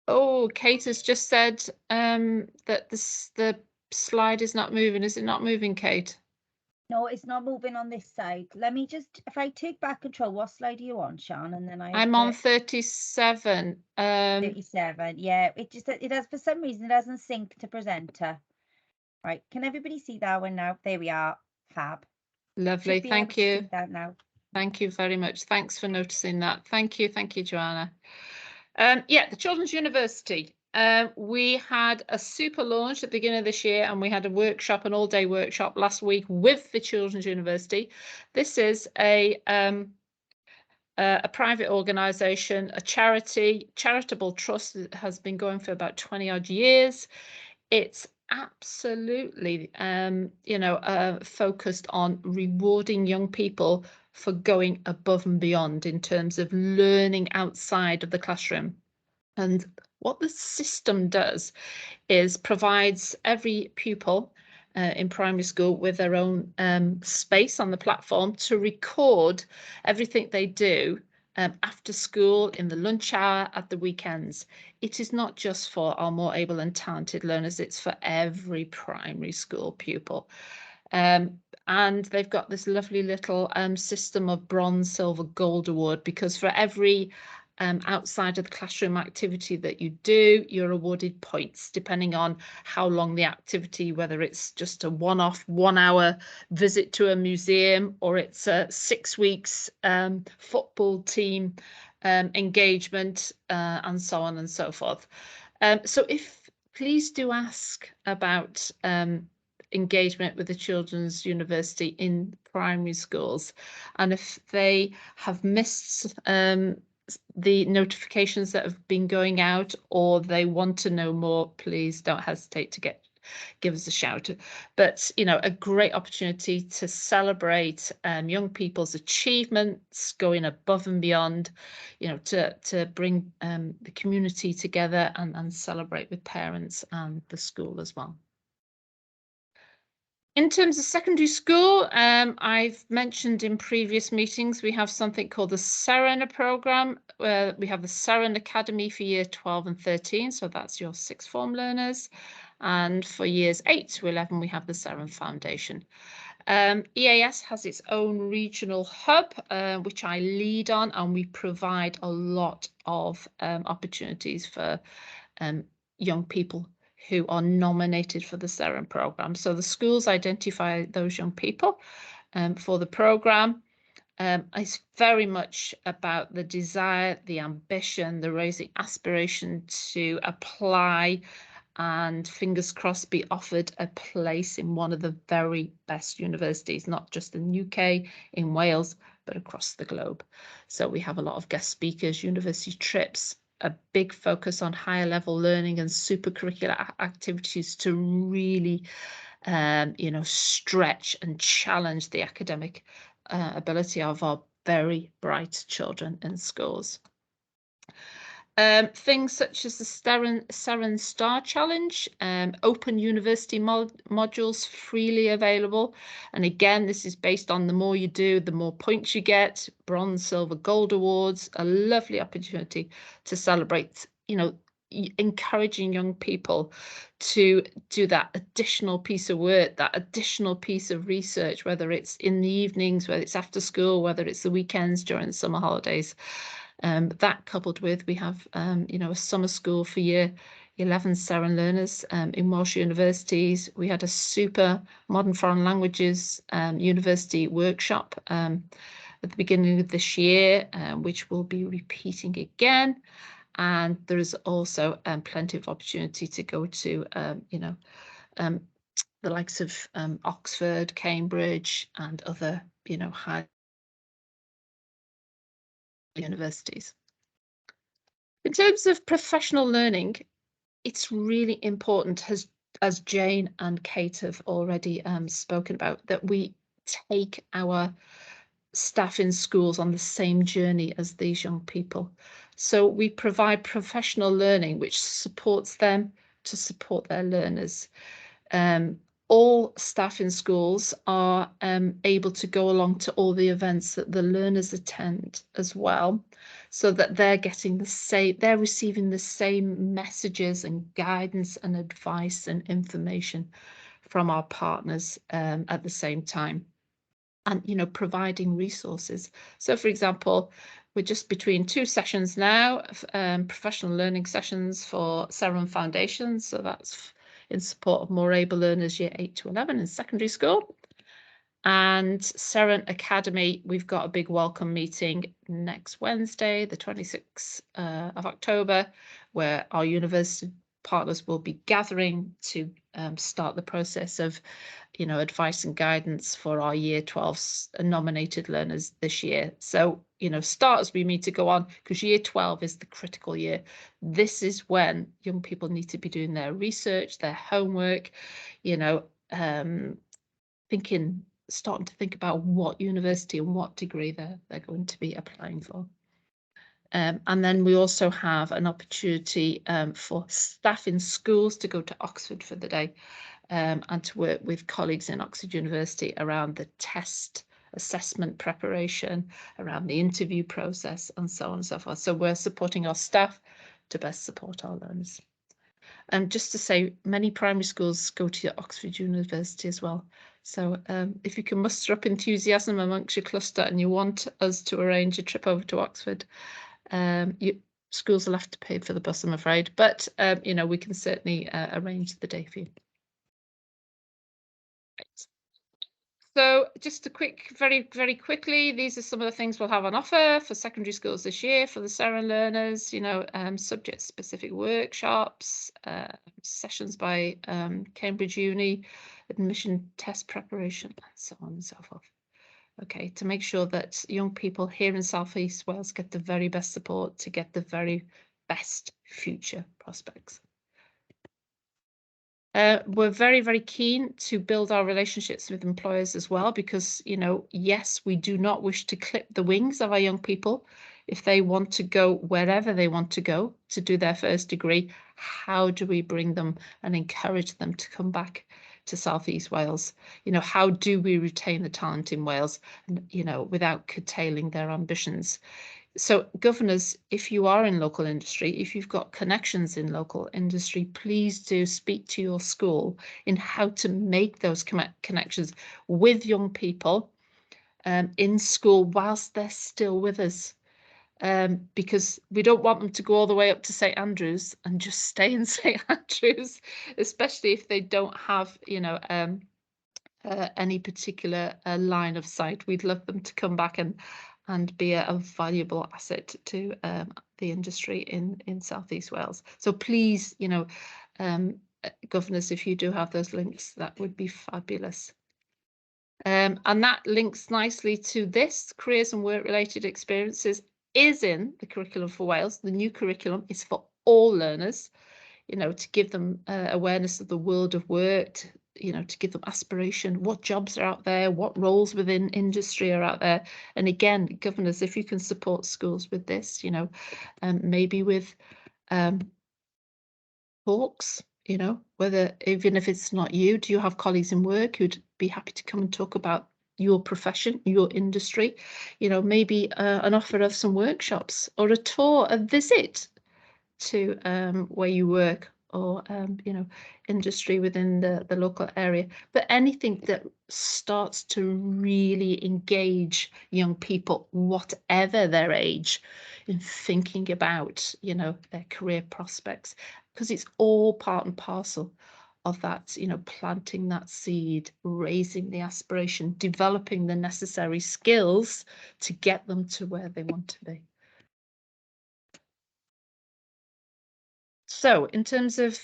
Oh, Kate has just said that the slide is not moving. Is it not moving, Kate? No, it's not moving on this side. Let me just, if I take back control, what slide are you on, Sian? And then I'm on 37. 37. Yeah, it has, for some reason, it doesn't sync to presenter. Right, can everybody see that one now? There we are. Fab. Lovely, thank you. See that now. Thank you very much. Thanks for noticing that. Thank you, Joanna. Yeah, the Children's University. We had a super launch at the beginning of this year, and we had a workshop, an all-day workshop last week with the Children's University. This is a private organisation, a charitable trust that has been going for about 20 odd years. It's absolutely, focused on rewarding young people for going above and beyond in terms of learning outside of the classroom. And what the system does is provides every pupil in primary school with their own space on the platform to record everything they do after school, in the lunch hour, at the weekends. It is not just for our more able and talented learners, it's for every primary school pupil. And they've got this lovely little system of bronze, silver, gold award, because for every outside of the classroom activity that you do, you're awarded points depending on how long the activity, whether it's just a one-off 1 hour visit to a museum or it's a 6 weeks football team engagement and so on and so forth. So please do ask about engagement with the Children's University in primary schools, and if they have missed the notifications that have been going out, or they want to know more, please don't hesitate to give us a shout. But a great opportunity to celebrate young people's achievements, going above and beyond, to bring the community together and celebrate with parents and the school as well. In terms of secondary school, I've mentioned in previous meetings, we have something called the Seren programme, where we have the Seren Academy for year 12 and 13. So that's your sixth form learners. And for years 8 to 11, we have the Seren Foundation. EAS has its own regional hub, which I lead on, and we provide a lot of opportunities for young people who are nominated for the Seren programme. So the schools identify those young people for the programme. It's very much about the desire, the ambition, the raising aspiration to apply and, fingers crossed, be offered a place in one of the very best universities, not just in the UK, in Wales, but across the globe. So we have a lot of guest speakers, university trips, a big focus on higher level learning and supercurricular activities to really, stretch and challenge the academic ability of our very bright children in schools. Things such as the Seren Star Challenge, open university modules freely available. And again, this is based on the more you do, the more points you get, bronze, silver, gold awards, a lovely opportunity to celebrate, encouraging young people to do that additional piece of work, that additional piece of research, whether it's in the evenings, whether it's after school, whether it's the weekends during the summer holidays. That coupled with, we have, you know, a summer school for year 11 Seren learners in Welsh universities. We had a super modern foreign languages university workshop at the beginning of this year, which we'll be repeating again. And there is also plenty of opportunity to go to, you know, the likes of Oxford, Cambridge, and other, you know, high universities. In terms of professional learning, it's really important, as Jane and Kate have already spoken about, that we take our staff in schools on the same journey as these young people. So we provide professional learning which supports them to support their learners. All staff in schools are able to go along to all the events that the learners attend as well, so that they're getting the same, they're receiving the same messages and guidance and advice and information from our partners at the same time. And, you know, providing resources. So, for example, we're just between 2 sessions now, professional learning sessions for Seren Foundations. So that's in support of more able learners year 8 to 11 in secondary school. And Seren Academy, we've got a big welcome meeting next Wednesday, the 26th of October, where our university partners will be gathering to start the process of, you know, advice and guidance for our year 12 nominated learners this year. So, you know, starters we need to go on, because year 12 is the critical year. This is when young people need to be doing their research, their homework, you know, starting to think about what university and what degree they're going to be applying for. And then we also have an opportunity for staff in schools to go to Oxford for the day and to work with colleagues in Oxford University around the test assessment preparation, around the interview process, and so on and so forth. So we're supporting our staff to best support our learners. And just to say, many primary schools go to Oxford University as well. So if you can muster up enthusiasm amongst your cluster and you want us to arrange a trip over to Oxford, schools will have to pay for the bus, I'm afraid, but you know, we can certainly arrange the day for you. So just a quick, very quickly, these are some of the things we'll have on offer for secondary schools this year for the Seren learners, you know, subject specific workshops, sessions by Cambridge Uni, admission test preparation, and so on and so forth. Okay, to make sure that young people here in South East Wales get the very best support to get the very best future prospects. We're very keen to build our relationships with employers as well, because, you know, yes, we do not wish to clip the wings of our young people. If they want to go wherever they want to go to do their first degree, how do we bring them and encourage them to come back to South East Wales? You know, how do we retain the talent in Wales, and, you know, without curtailing their ambitions? So governors, if you are in local industry, if you've got connections in local industry, please do speak to your school in how to make those connections with young people in school whilst they're still with us. Because we don't want them to go all the way up to St Andrews and just stay in St Andrews, especially if they don't have, you know, any particular line of sight. We'd love them to come back and be a valuable asset to the industry in South East Wales. So please, you know, governors, if you do have those links, that would be fabulous. And that links nicely to this. Careers and work-related experiences is in the curriculum for Wales. The new curriculum is for all learners, you know, to give them awareness of the world of work, you know, to give them aspiration, what jobs are out there, what roles within industry are out there. And again, governors, if you can support schools with this, you know, maybe with talks, you know, whether, even if it's not you, do you have colleagues in work who'd be happy to come and talk about your profession, your industry? You know, maybe an offer of some workshops or a tour, a visit to where you work or you know, industry within the local area, but anything that starts to really engage young people, whatever their age, in thinking about, you know, their career prospects, because it's all part and parcel of that, you know, planting that seed, raising the aspiration, developing the necessary skills to get them to where they want to be. So in terms of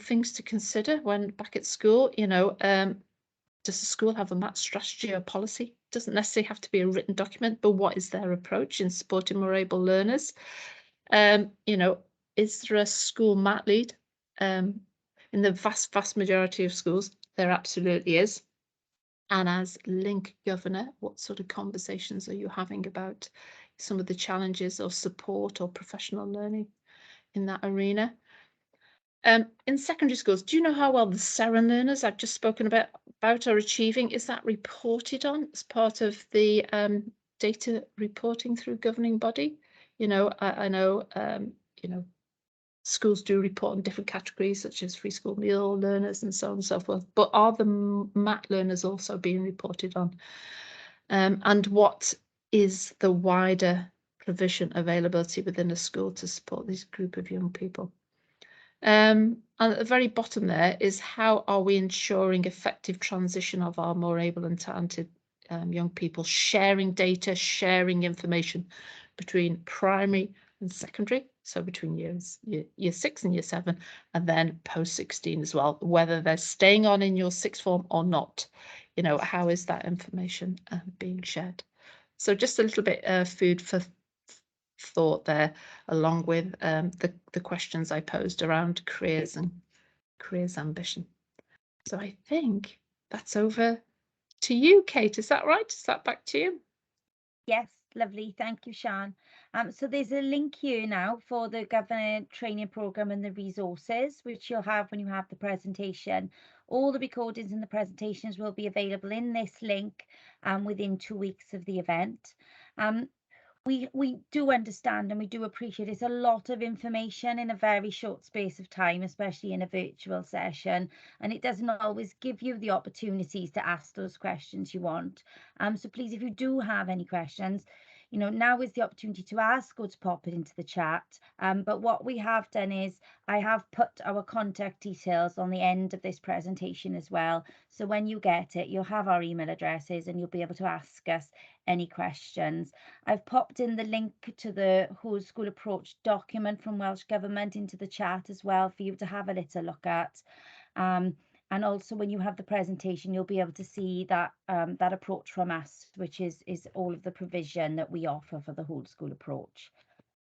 things to consider when back at school, you know, does the school have a MAT strategy or policy? Doesn't necessarily have to be a written document, but what is their approach in supporting more able learners? You know, is there a school MAT lead? In the vast majority of schools, there absolutely is. And as link governor, what sort of conversations are you having about some of the challenges or support or professional learning in that arena? In secondary schools, do you know how well the SEREN learners I've just spoken about are achieving? Is that reported on as part of the data reporting through governing body? You know, I know, you know, schools do report on different categories such as free school meal learners and so on and so forth, but are the MAT learners also being reported on? And what is the wider provision availability within a school to support this group of young people? And at the very bottom there is, how are we ensuring effective transition of our more able and talented young people, sharing data, sharing information between primary and secondary, so between year 6 and year 7, and then post 16 as well, whether they're staying on in your sixth form or not. You know, how is that information being shared? So just a little bit food for thought there, along with the questions I posed around careers and careers ambition. So I think that's over to you, Kate. Is that right? Is that back to you? Yes, lovely. Thank you, Sian. So there's a link here now for the governor training program and the resources, which you'll have when you have the presentation. All the recordings and the presentations will be available in this link within 2 weeks of the event. We do understand and we do appreciate it's a lot of information in a very short space of time, especially in a virtual session, and it doesn't always give you the opportunities to ask those questions you want. So please, if you do have any questions, you know, now is the opportunity to ask or to pop it into the chat. But what we have done is I have put our contact details on the end of this presentation as well. So when you get it, you'll have our email addresses and you'll be able to ask us any questions. I've popped in the link to the whole school approach document from Welsh Government into the chat as well for you to have a little look at. And also when you have the presentation, you'll be able to see that that approach from us, which is all of the provision that we offer for the whole school approach.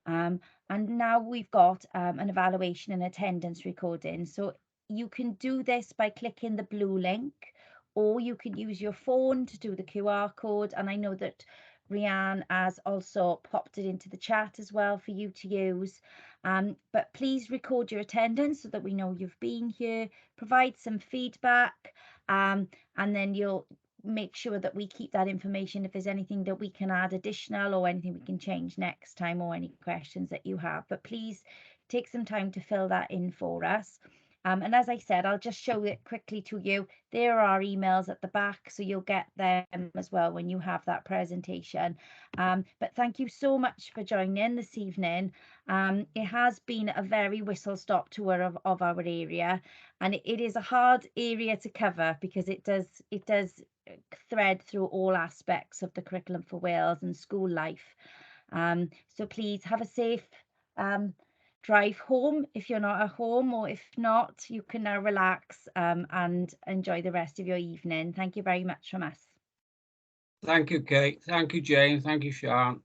And now we've got an evaluation and attendance recording. So you can do this by clicking the blue link, or you can use your phone to do the QR code. And I know that Rianne has also popped it into the chat as well for you to use. But please record your attendance so that we know you've been here, provide some feedback, and then you'll make sure that we keep that information if there's anything that we can add additional or anything we can change next time, or any questions that you have. But please take some time to fill that in for us. And as I said, I'll just show it quickly to you. There are emails at the back, so you'll get them as well when you have that presentation. But thank you so much for joining this evening. It has been a very whistle-stop tour of our area, and it is a hard area to cover because it does thread through all aspects of the curriculum for Wales and school life. So please have a safe drive home if you're not at home, or if not, you can now relax and enjoy the rest of your evening. Thank you very much from us. Thank you, Kate. Thank you, Jane. Thank you, Sian.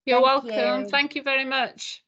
You're Thank welcome. you. Thank you very much.